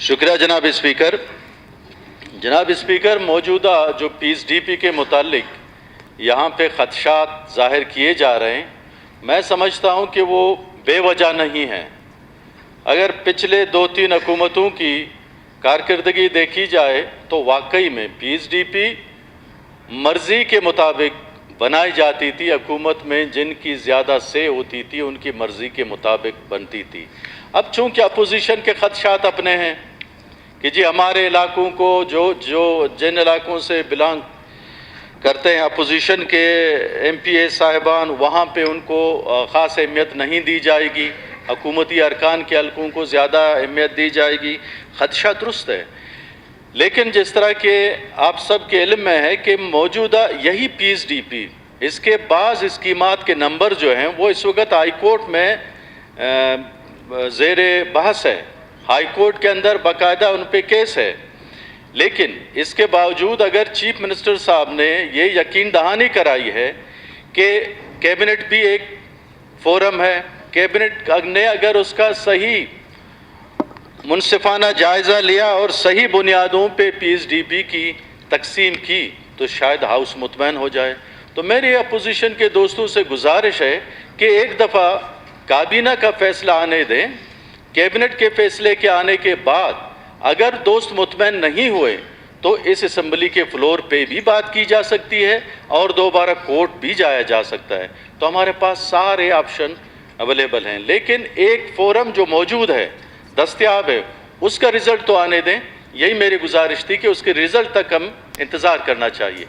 शुक्रिया जनाब स्पीकर, मौजूदा जो PSDP के मुतालिक यहाँ पे ख़दशात ज़ाहिर किए जा रहे हैं, मैं समझता हूँ कि वो बेवजह नहीं हैं। अगर पिछले 2-3 हुकूमतों की कारकर्दगी देखी जाए तो वाकई में PSDP मर्ज़ी के मुताबिक बनाई जाती थी। हुकूमत में जिनकी ज़्यादा से होती थी उनकी मर्ज़ी के मुताबिक बनती थी। अब चूँकि अपोजिशन के ख़दशात अपने हैं कि जी हमारे इलाकों को जिन इलाकों से बिलोंग करते हैं अपोजिशन के MPA साहिबान, वहाँ पे उनको ख़ास अहमियत नहीं दी जाएगी, हुकूमती अरकान के हल्कों को ज़्यादा अहमियत दी जाएगी। ख़दशा दुरुस्त है, लेकिन जिस तरह के आप सब के इल्म में है कि मौजूदा यही PSDP इसके बाज़ स्कीमात के नंबर जो हैं वो इस वक्त हाई कोर्ट में ज़ेरे बहस है। हाई कोर्ट के अंदर बाकायदा उन पे केस है, लेकिन इसके बावजूद अगर चीफ मिनिस्टर साहब ने ये यकीन दहानी कराई है कि कैबिनेट भी एक फोरम है, कैबिनेट ने अगर उसका सही मुनसिफाना जायज़ा लिया और सही बुनियादों पे PSDP की तकसीम की तो शायद हाउस मुतमैन हो जाए। तो मेरी अपोजिशन के दोस्तों से गुजारिश है कि एक दफ़ा काबीना का फ़ैसला आने दें। कैबिनेट के फ़ैसले के आने के बाद अगर दोस्त मुतमैन नहीं हुए तो इस असम्बली के फ्लोर पे भी बात की जा सकती है और दोबारा कोर्ट भी जाया जा सकता है। तो हमारे पास सारे ऑप्शन अवेलेबल हैं, लेकिन एक फोरम जो मौजूद है, दस्तयाब है, उसका रिज़ल्ट तो आने दें। यही मेरी गुजारिश थी कि उसके रिज़ल्ट तक हम इंतज़ार करना चाहिए।